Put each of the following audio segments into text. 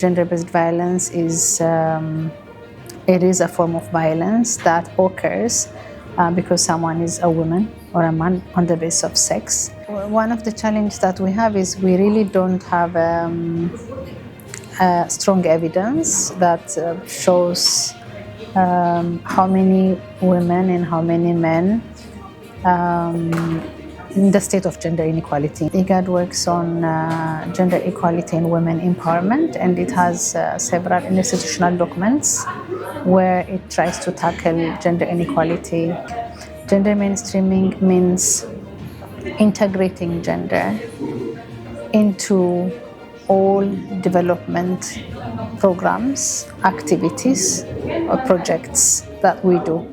Gender-based violence is it is a form of violence that occurs because someone is a woman or a man on the basis of sex. One of the challenges that we have is we really don't have strong evidence that shows how many women and how many men in the state of gender inequality. IGAD works on gender equality and women empowerment, and it has several institutional documents where it tries to tackle gender inequality. Gender mainstreaming means integrating gender into all development programs, activities, or projects that we do.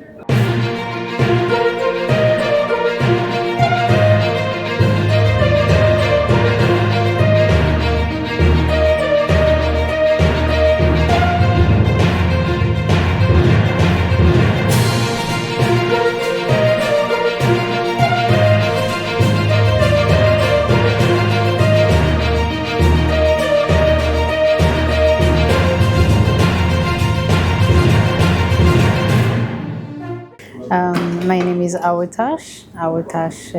My name is Awotash Awotash,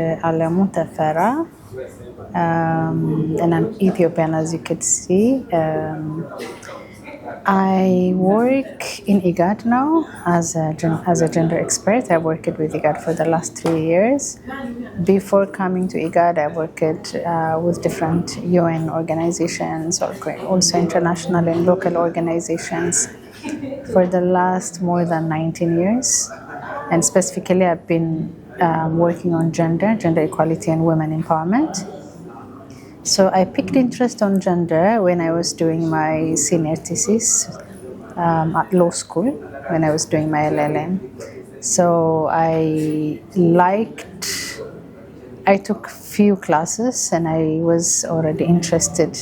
and I'm Ethiopian, as you could see. I work in IGAD now as a gender expert. I worked with IGAD for the last 3 years. Before coming to IGAD, I worked with different UN organizations, or also international and local organizations for the last more than 19 years. And specifically, I've been working on gender equality and women empowerment. So I picked interest on gender when I was doing my senior thesis at law school, when I was doing my LLM. So I took few classes and I was already interested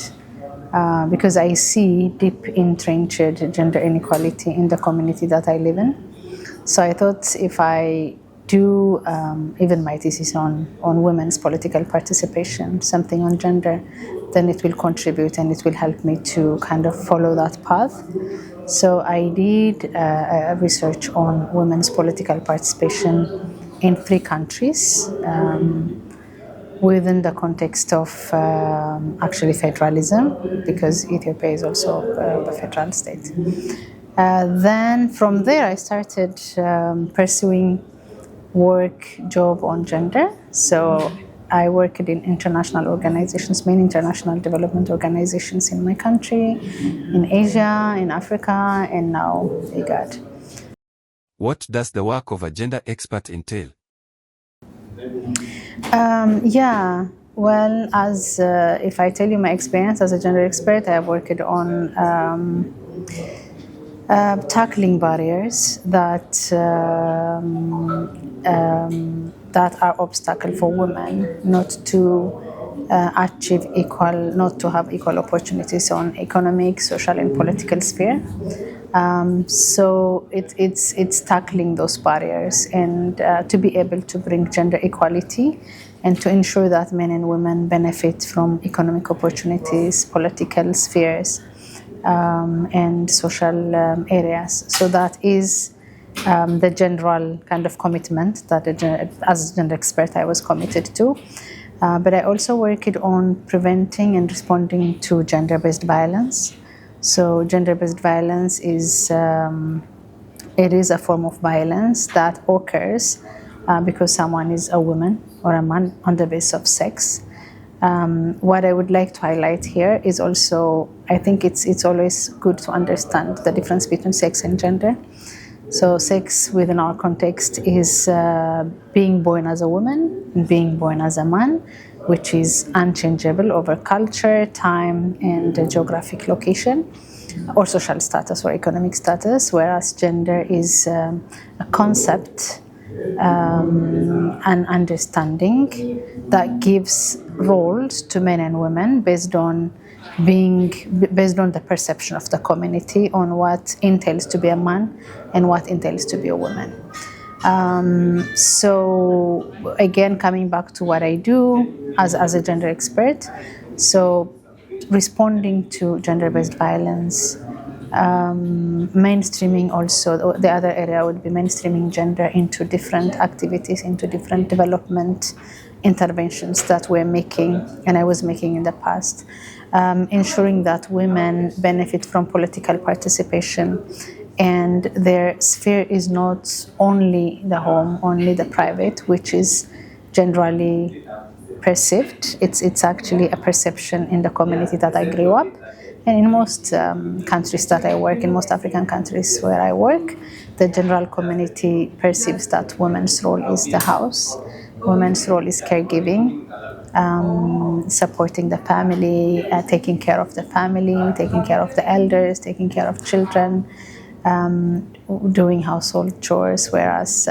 because I see deep entrenched gender inequality in the community that I live in. So I thought if I do even my thesis on women's political participation, something on gender, then it will contribute and it will help me to kind of follow that path. So I did a research on women's political participation in 3 countries within the context of actually federalism, because Ethiopia is also a federal state. Then from there I started pursuing job on gender. So I worked in international organizations, main international development organizations in my country, in Asia, in Africa, and now IGAD. What does the work of a gender expert entail? Well, as if I tell you my experience as a gender expert, I worked on tackling barriers that are obstacle for women not to not to have equal opportunities on economic, social, and political sphere. So it's tackling those barriers and to be able to bring gender equality and to ensure that men and women benefit from economic opportunities, political spheres, and social areas. So that is the general kind of commitment that as a gender expert I was committed to. But I also worked on preventing and responding to gender-based violence. So gender-based violence is it is a form of violence that occurs because someone is a woman or a man on the basis of sex. What I would like to highlight here is also, I think it's always good to understand the difference between sex and gender. So sex within our context is being born as a woman and being born as a man, which is unchangeable over culture, time, and geographic location, or social status or economic status, whereas gender is a concept, an understanding that gives roles to men and women based on the perception of the community on what entails to be a man and what entails to be a woman. So again, coming back to what I do as a gender expert, so responding to gender-based violence, mainstreaming also. The other area would be mainstreaming gender into different activities, into different development interventions that we're making and I was making in the past. Ensuring that women benefit from political participation and their sphere is not only the home, only the private, which is generally perceived. It's actually a perception in the community that I grew up. And in most countries that I work, in most African countries where I work, the general community perceives that women's role is the house, women's role is caregiving, supporting the family, taking care of the family, taking care of the elders, taking care of children, doing household chores, whereas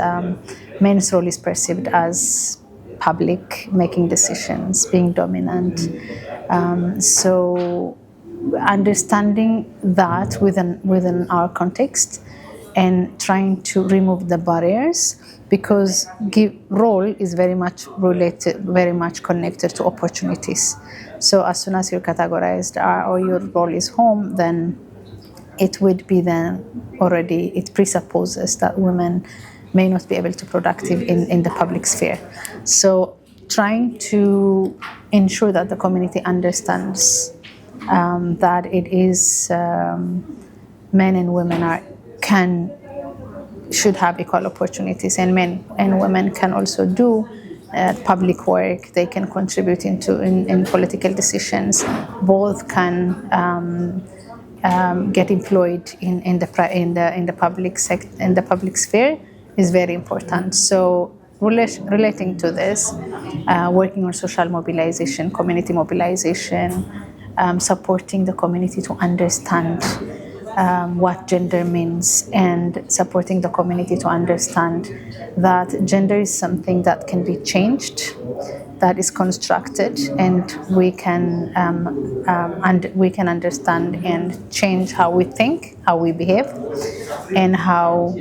men's role is perceived as public, making decisions, being dominant. So understanding that within our context and trying to remove the barriers, because role is very much related, very much connected to opportunities. So as soon as you're categorized or your role is home, then it would be then already, it presupposes that women may not be able to be productive in the public sphere. So trying to ensure that the community understands that it is men and women should have equal opportunities, and men and women can also do public work. They can contribute in political decisions. Both can get employed in the public sphere is very important. So relating to this, working on social mobilization, community mobilization, supporting the community to understand what gender means, and supporting the community to understand that gender is something that can be changed, that is constructed, and we can understand and change how we think, how we behave, and how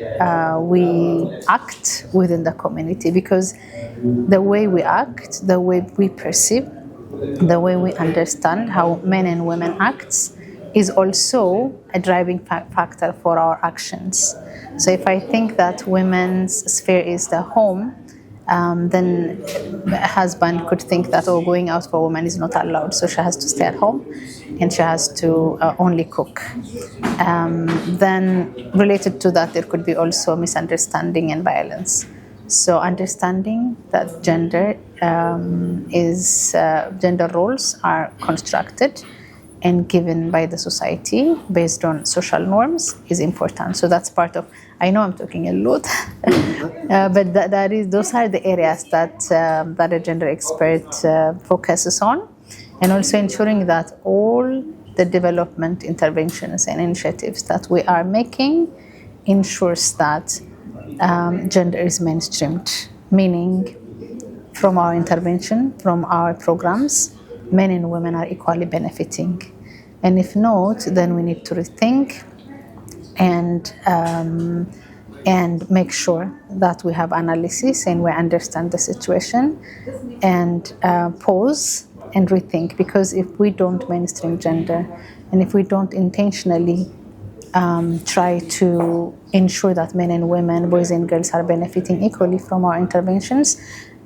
we act within the community. Because the way we act, the way we perceive, the way we understand how men and women act is also a driving factor for our actions. So if I think that women's sphere is the home, then a husband could think that, oh, going out for a woman is not allowed, so she has to stay at home and she has to only cook. Then related to that, there could be also misunderstanding and violence. So understanding that gender roles are constructed and given by the society based on social norms is important. So that's part of, I know I'm talking a lot, but those are the areas that a gender expert focuses on, and also ensuring that all the development interventions and initiatives that we are making ensures that gender is mainstreamed, meaning from our intervention, from our programs, men and women are equally benefiting. And if not, then we need to rethink and make sure that we have analysis and we understand the situation, and pause and rethink. Because if we don't mainstream gender, and if we don't intentionally try to ensure that men and women, boys and girls are benefiting equally from our interventions,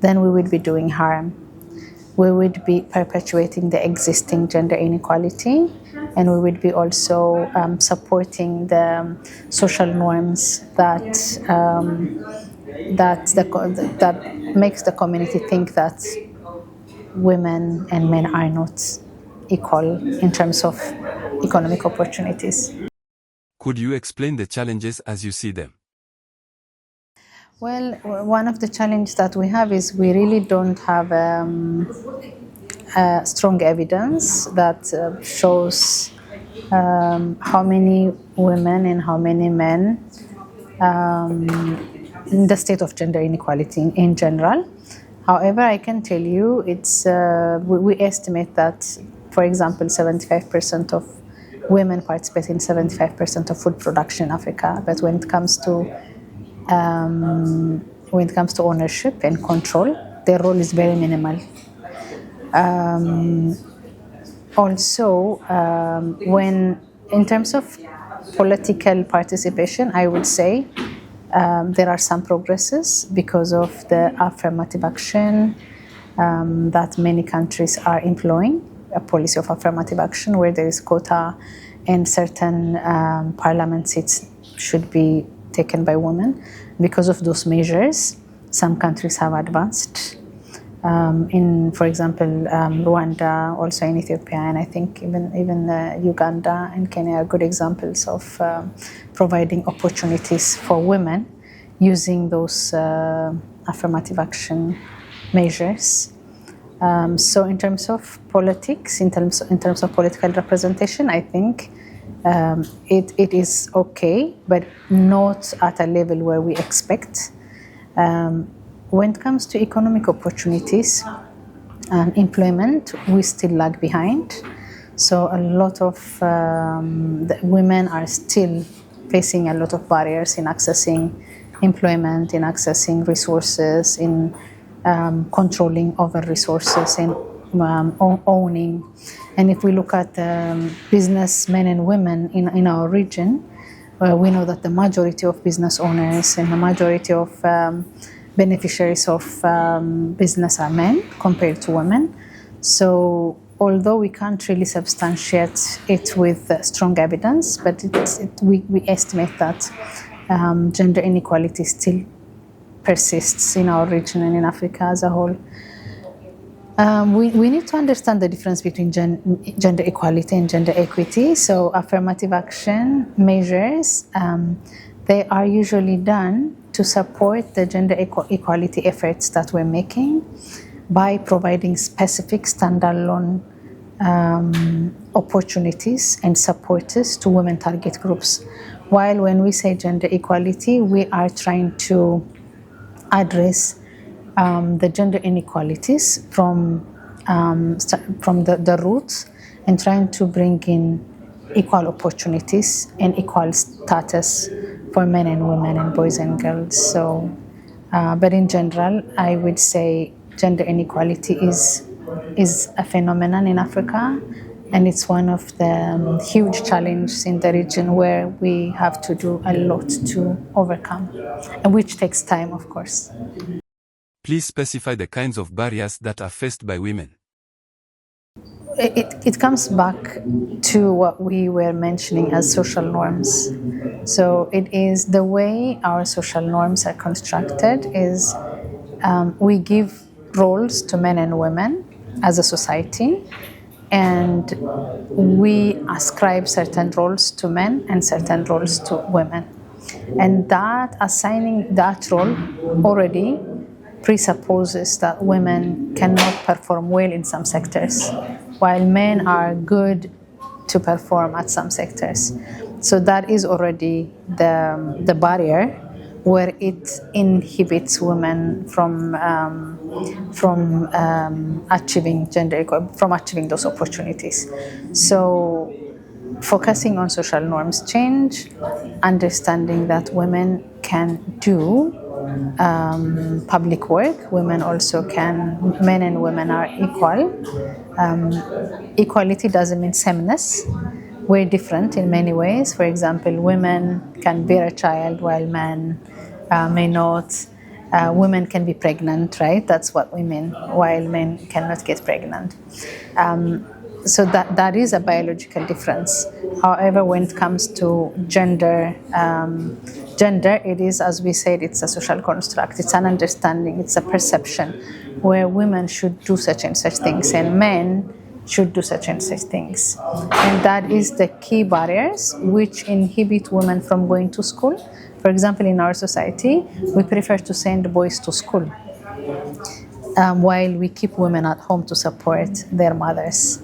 then we would be doing harm. We would be perpetuating the existing gender inequality, and we would be also supporting the social norms that makes the community think that women and men are not equal in terms of economic opportunities. Could you explain the challenges as you see them? Well, one of the challenges that we have is we really don't have strong evidence that shows how many women and how many men in the state of gender inequality in general. However, I can tell you we estimate that, for example, 75% of women participate in 75% of food production in Africa, but when it comes to ownership and control, their role is very minimal. Also, when in terms of political participation, I would say there are some progresses because of the affirmative action that many countries are employing, a policy of affirmative action where there is quota and certain parliament seats should be taken by women. Because of those measures, some countries have advanced. For example, Rwanda, also in Ethiopia, and I think even Uganda and Kenya are good examples of providing opportunities for women using those affirmative action measures. So in terms of politics, in terms of political representation, I think it is okay, but not at a level where we expect. When it comes to economic opportunities and employment, we still lag behind. So a lot of the women are still facing a lot of barriers in accessing employment, in accessing resources, in controlling over resources, and owning. And if we look at businessmen and women in our region, we know that the majority of business owners and the majority of beneficiaries of business are men compared to women. So although we can't really substantiate it with strong evidence, but we estimate that gender inequality still persists in our region and in Africa as a whole. We need to understand the difference between gender equality and gender equity. So affirmative action measures, they are usually done to support the gender equality efforts that we're making by providing specific standalone opportunities and supports to women target groups. While when we say gender equality, we are trying to address the gender inequalities from the roots and trying to bring in equal opportunities and equal status for men and women and boys and girls. So, but in general, I would say gender inequality is a phenomenon in Africa, and it's one of the huge challenges in the region where we have to do a lot to overcome, and which takes time, of course. Please specify the kinds of barriers that are faced by women. It comes back to what we were mentioning as social norms. So it is the way our social norms are constructed is we give roles to men and women as a society, and we ascribe certain roles to men and certain roles to women. And that assigning that role already presupposes that women cannot perform well in some sectors, while men are good to perform at some sectors. So that is already the barrier where it inhibits women from achieving gender equality, from achieving those opportunities. So focusing on social norms change, understanding that women can do public work. Women also can, men and women are equal. Equality doesn't mean sameness. We're different in many ways. For example, women can bear a child while men may not. Women can be pregnant, right? That's what we mean, while men cannot get pregnant. So that is a biological difference. However, when it comes to gender, it is, as we said, it's a social construct. It's an understanding. It's a perception where women should do such and such things and men should do such and such things. And that is the key barriers which inhibit women from going to school. For example, in our society, we prefer to send boys to school while we keep women at home to support their mothers.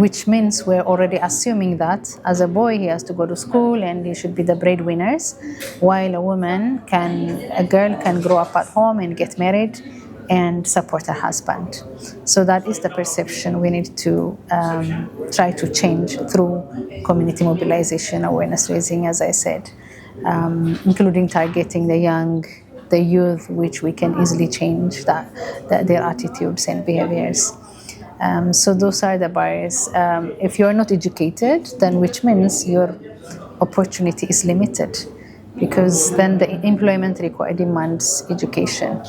Which means we're already assuming that as a boy he has to go to school and he should be the breadwinners, while a girl can grow up at home and get married and support her husband. So that is the perception we need to try to change through community mobilization, awareness raising, as I said, including targeting the youth, which we can easily change their attitudes and behaviors. So those are the barriers. If you're not educated, then which means your opportunity is limited, because then the employment demands education.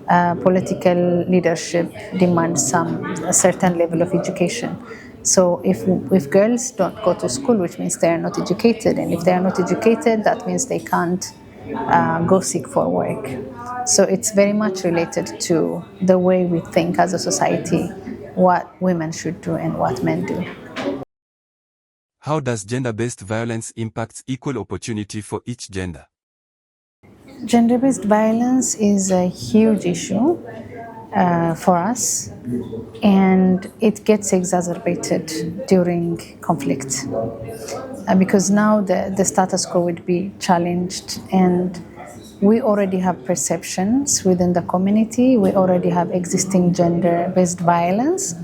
Political leadership demands a certain level of education. So if girls don't go to school, which means they are not educated, and if they are not educated, that means they can't go seek for work. So it's very much related to the way we think as a society, what women should do and what men do. How does gender-based violence impact equal opportunity for each gender? Gender-based violence is a huge issue for us, and it gets exacerbated during conflict because now the status quo would be challenged, and we already have perceptions within the community. We already have existing gender-based violence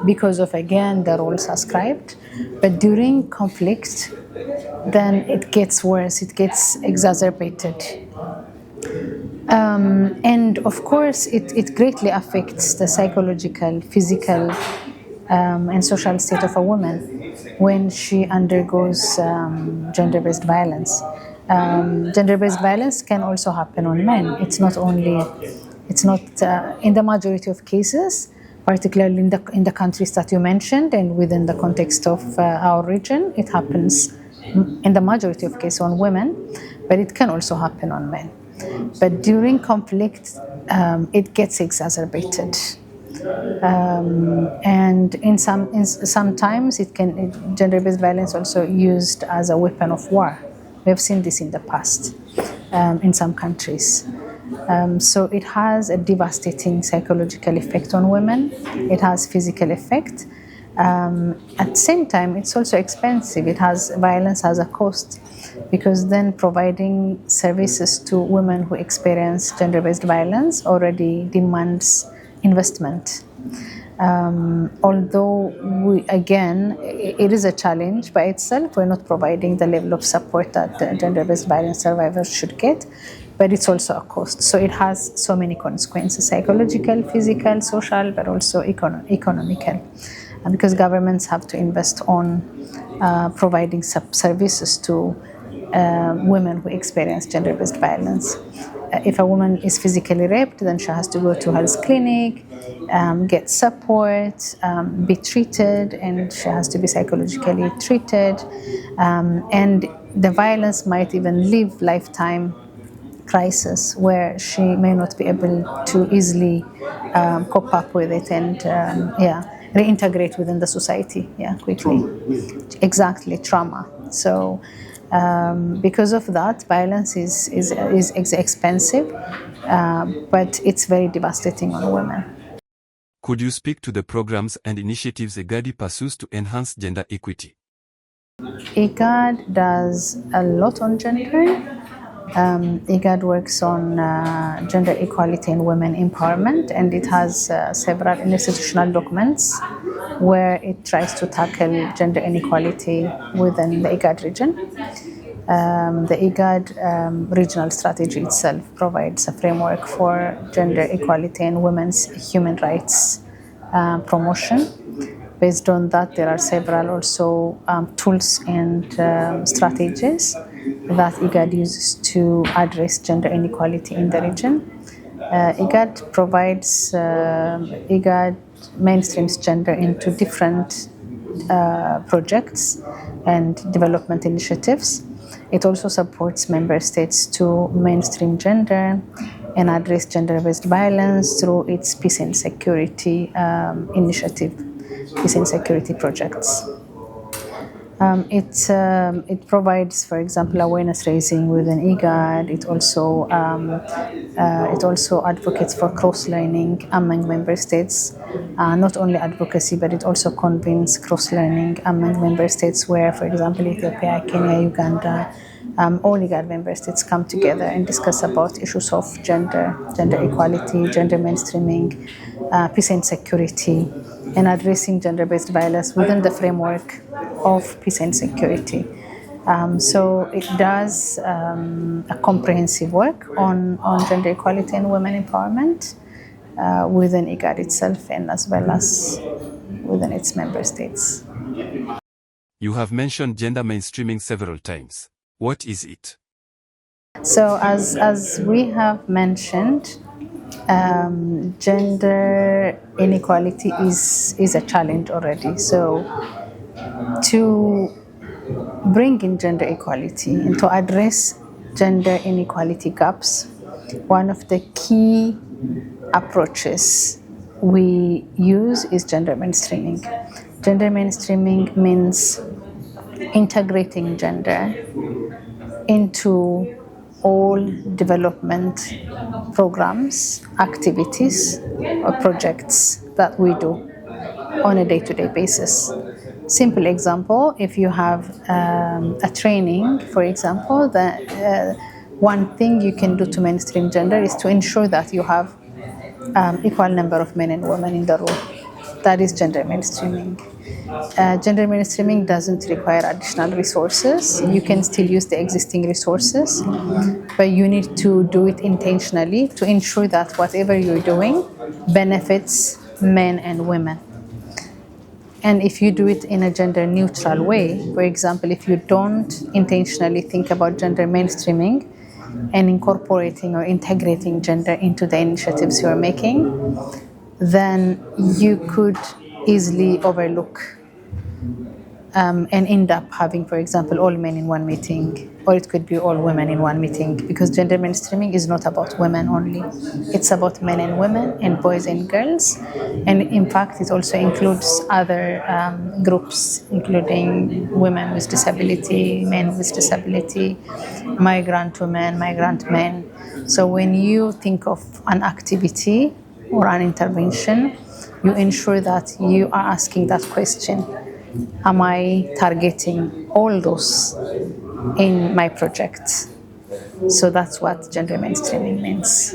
because of, again, the roles ascribed. But during conflict, then it gets worse, it gets exacerbated. And of course, it greatly affects the psychological, physical, and social state of a woman when she undergoes gender-based violence. Gender-based violence can also happen on men. It's not in the majority of cases, particularly in the countries that you mentioned and within the context of our region, it happens in the majority of cases on women, but it can also happen on men. But during conflict, it gets exacerbated. And sometimes gender-based violence also used as a weapon of war. We have seen this in the past in some countries. So it has a devastating psychological effect on women. It has physical effect. At the same time, it's also expensive. Violence has a cost, because then providing services to women who experience gender-based violence already demands investment. Although it is a challenge by itself, we're not providing the level of support that gender-based violence survivors should get, but it's also a cost. So it has so many consequences: psychological, physical, social, but also economical. Because governments have to invest on providing services to women who experience gender-based violence. If a woman is physically raped, then she has to go to a health clinic, get support, be treated, and she has to be psychologically treated. And the violence might even leave lifetime crisis, where she may not be able to easily cope up with it and reintegrate within the society quickly. Exactly, trauma. So because of that, violence is expensive, but it's very devastating on women. Could you speak to the programs and initiatives EGADI pursues to enhance gender equity? IGAD does a lot on gender. IGAD works on gender equality and women empowerment, and it has several institutional documents where it tries to tackle gender inequality within the IGAD region. The IGAD regional strategy itself provides a framework for gender equality and women's human rights promotion. Based on that, there are several also tools and strategies that IGAD uses to address gender inequality in the region. IGAD mainstreams gender into different projects and development initiatives. It also supports member states to mainstream gender and address gender-based violence through its peace and security initiative, peace and security projects. It provides, for example, awareness raising within IGAD. It also advocates for cross-learning among member states. Not only advocacy, but it also convenes cross-learning among member states where, for example, Ethiopia, Kenya, Uganda, all IGAD member states come together and discuss about issues of gender equality, gender mainstreaming, peace and security, and addressing gender-based violence within the framework of peace and security. So it does a comprehensive work on gender equality and women empowerment within IGAD itself, and as well as within its member states. You have mentioned gender mainstreaming several times. What is it? So, as we have mentioned, gender inequality is a challenge already. So, to bring in gender equality and to address gender inequality gaps, one of the key approaches we use is gender mainstreaming. Gender mainstreaming means integrating gender into all development programs, activities, or projects that we do on a day-to-day basis. Simple example, if you have a training, for example, one thing you can do to mainstream gender is to ensure that you have equal number of men and women in the room. That is gender mainstreaming. Gender mainstreaming doesn't require additional resources. You can still use the existing resources, but you need to do it intentionally to ensure that whatever you're doing benefits men and women. And if you do it in a gender neutral way, for example, if you don't intentionally think about gender mainstreaming and incorporating or integrating gender into the initiatives you're making, then you could easily overlook and end up having, for example, all men in one meeting, or it could be all women in one meeting, because gender mainstreaming is not about women only. It's about men and women and boys and girls. And in fact, it also includes other groups, including women with disability, men with disability, migrant women, migrant men. So when you think of an activity or an intervention, you ensure that you are asking that question. Am I targeting all those in my project? So that's what gender mainstreaming means.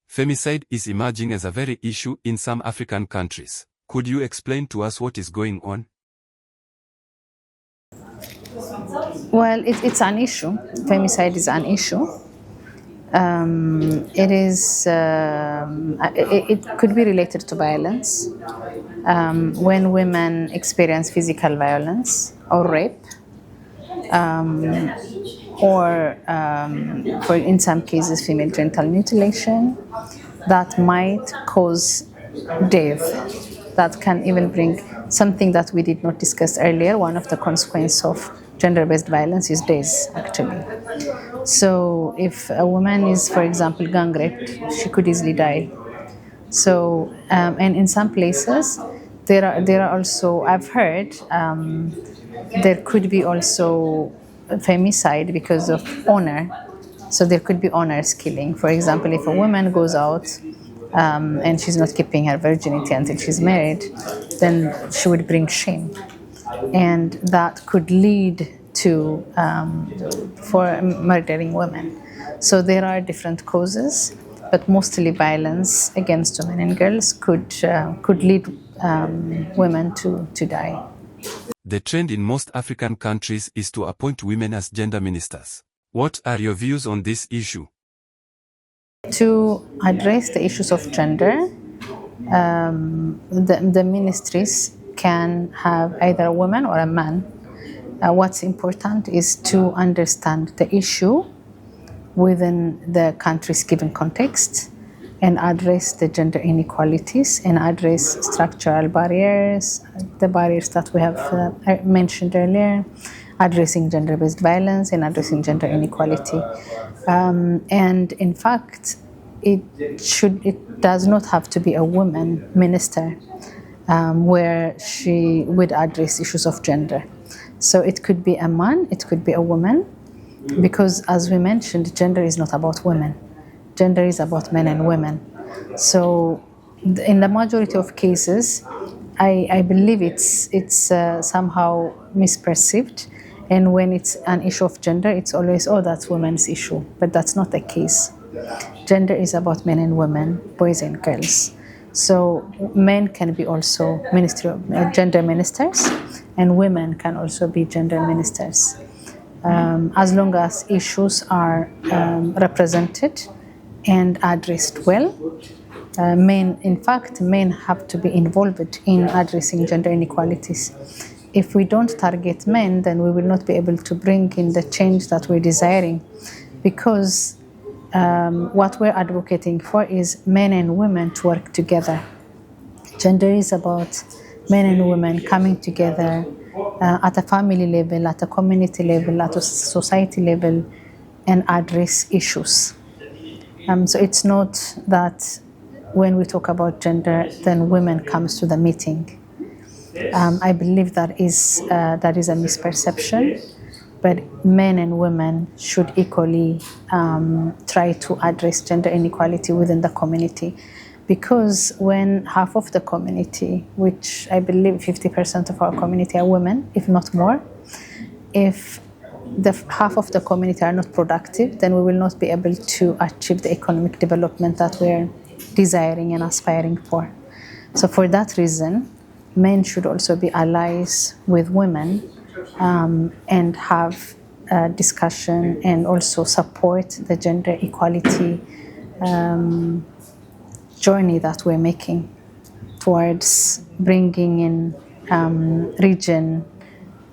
Femicide is emerging as a very issue in some African countries. Could you explain to us what is going on? Well, it's an issue. Femicide is an issue. It could be related to violence. When women experience physical violence or rape, or for in some cases female genital mutilation, that might cause death. That can even bring something that we did not discuss earlier. One of the consequences of gender-based violence is death, actually. So if a woman is, for example, gang raped, she could easily die. So, and in some places, there are also, I've heard, there could be also femicide because of honor. So there could be honors killing. For example, if a woman goes out and she's not keeping her virginity until she's married, then she would bring shame. And that could lead to for murdering women. So there are different causes, but mostly violence against women and girls could lead women to die. The trend in most African countries is to appoint women as gender ministers. What are your views on this issue? To address the issues of gender, the ministries can have either a woman or a man. What's important is to understand the issue within the country's given context and address the gender inequalities and address structural barriers, the barriers that we have mentioned earlier, addressing gender-based violence and addressing gender inequality. And in fact, it does not have to be a woman minister where she would address issues of gender. So it could be a man, it could be a woman, because as we mentioned, gender is not about women. Gender is about men and women. So in the majority of cases, I believe it's somehow misperceived. And when it's an issue of gender, it's always, oh, that's women's issue. But that's not the case. Gender is about men and women, boys and girls. So men can be also gender ministers, and women can also be gender ministers. As long as issues are represented and addressed well, In fact, men have to be involved in addressing gender inequalities. If we don't target men, then we will not be able to bring in the change that we're desiring, because what we're advocating for is men and women to work together. Gender is about men and women coming together at a family level, at a community level, at a society level, and address issues. So it's not that when we talk about gender, then women comes to the meeting. I believe that is a misperception, but men and women should equally try to address gender inequality within the community. Because when half of the community, which I believe 50% of our community are women, if not more, if half of the community are not productive, then we will not be able to achieve the economic development that we're desiring and aspiring for. So for that reason, men should also be allies with women and have a discussion and also support the gender equality journey that we're making towards bringing in region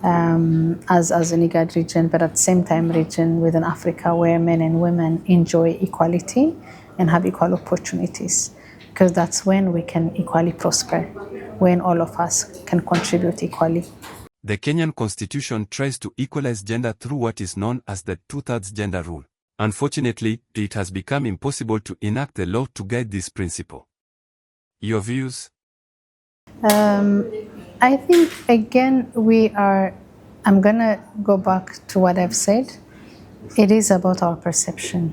as an IGAD region, but at the same time region within Africa where men and women enjoy equality and have equal opportunities, because that's when we can equally prosper, when all of us can contribute equally. The Kenyan constitution tries to equalize gender through what is known as the two-thirds gender rule. Unfortunately, it has become impossible to enact the law to guide this principle. Your views? I think, again, I'm going to go back to what I've said. It is about our perception.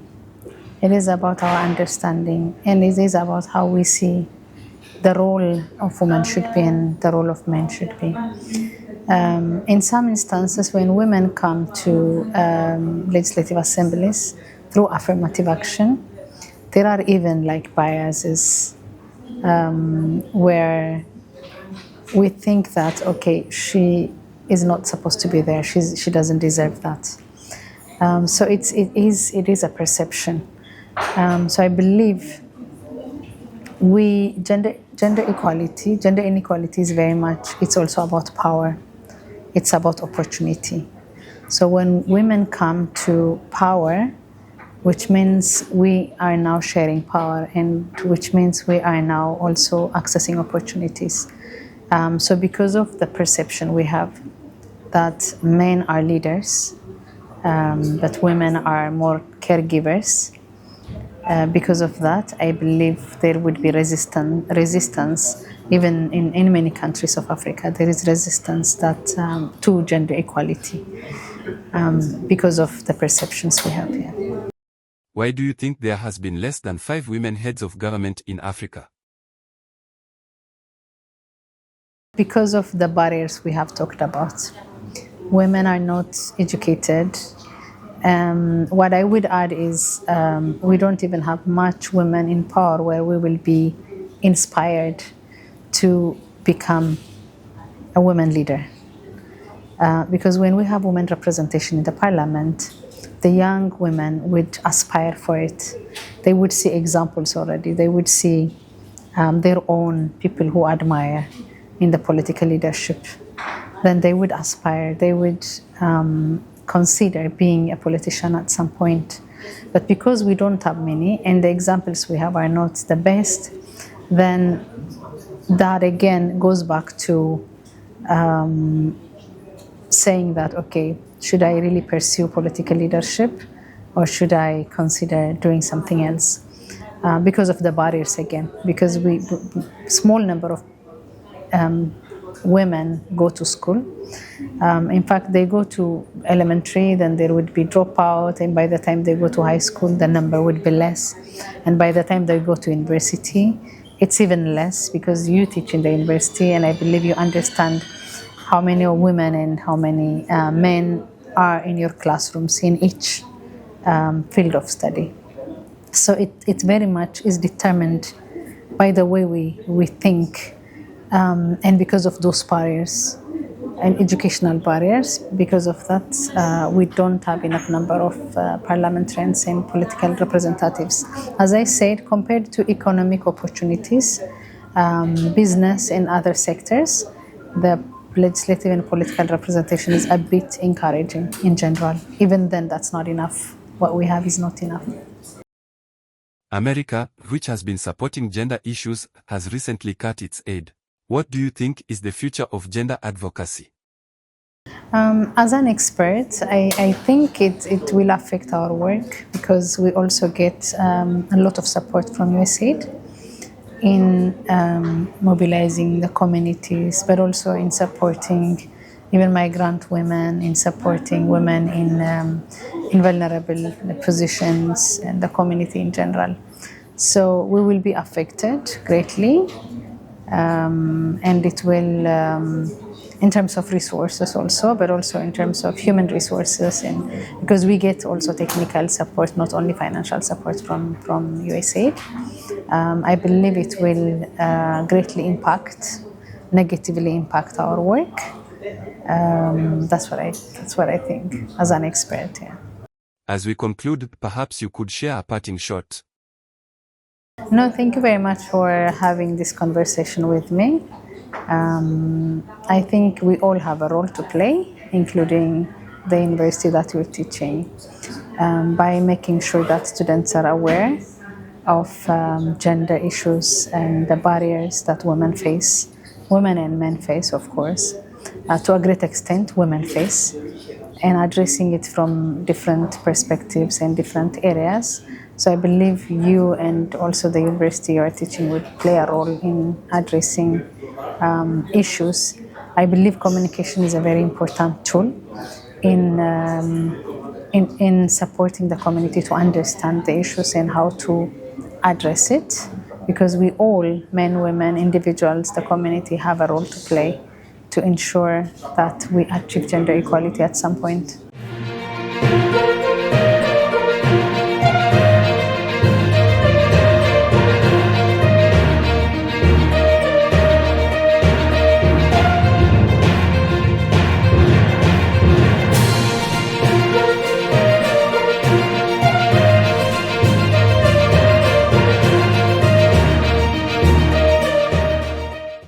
It is about our understanding. And it is about how we see the role of women should be and the role of men should be. In some instances, when women come to legislative assemblies through affirmative action, there are even biases where we think that, okay, she is not supposed to be there. She doesn't deserve that. So it is a perception. So I believe gender inequality is very much, it's also about power. It's about opportunity. So when women come to power, which means we are now sharing power, and which means we are now also accessing opportunities. So because of the perception we have that men are leaders, but women are more caregivers, because of that, I believe there would be resistance, even in many countries of Africa. There is resistance to gender equality because of the perceptions we have here. Why do you think there has been less than 5 women heads of government in Africa? Because of the barriers we have talked about. Women are not educated. What I would add is we don't even have much women in power where we will be inspired to become a women leader. Because when we have women representation in the parliament, the young women would aspire for it. They would see examples already. They would see their own people who admire in the political leadership. Then they would aspire. They would consider being a politician at some point. But because we don't have many, and the examples we have are not the best, then that again goes back to saying that, okay, should I really pursue political leadership, or should I consider doing something else? Because of the barriers again, because small number of women go to school. In fact, they go to elementary, then there would be dropout, and by the time they go to high school, the number would be less. And by the time they go to university, it's even less, because you teach in the university, and I believe you understand how many women and how many men are in your classrooms in each field of study. So it very much is determined by the way we think, and because of those barriers. and educational barriers. Because of that, we don't have enough number of parliamentarians and political representatives. As I said, compared to economic opportunities, business and other sectors, the legislative and political representation is a bit encouraging in general. Even then, that's not enough. What we have is not enough. America, which has been supporting gender issues, has recently cut its aid. What do you think is the future of gender advocacy? As an expert, I think it will affect our work because we also get a lot of support from USAID in mobilizing the communities, but also in supporting even migrant women, in supporting women in vulnerable positions and the community in general. So we will be affected greatly, and it will, in terms of resources also, but also in terms of human resources, and because we get also technical support, not only financial support from USAID. I believe it will greatly negatively impact our work. That's what I think as an expert. Yeah. As we conclude, perhaps you could share a parting shot. No, thank you very much for having this conversation with me. I think we all have a role to play, including the university that we're teaching, by making sure that students are aware of gender issues and the barriers that women and men face, of course, to a great extent, women face, and addressing it from different perspectives and different areas. So I believe you and also the university you are teaching would play a role in addressing issues. I believe communication is a very important tool in supporting the community to understand the issues and how to address it, because we all, men, women, individuals, the community, have a role to play to ensure that we achieve gender equality at some point.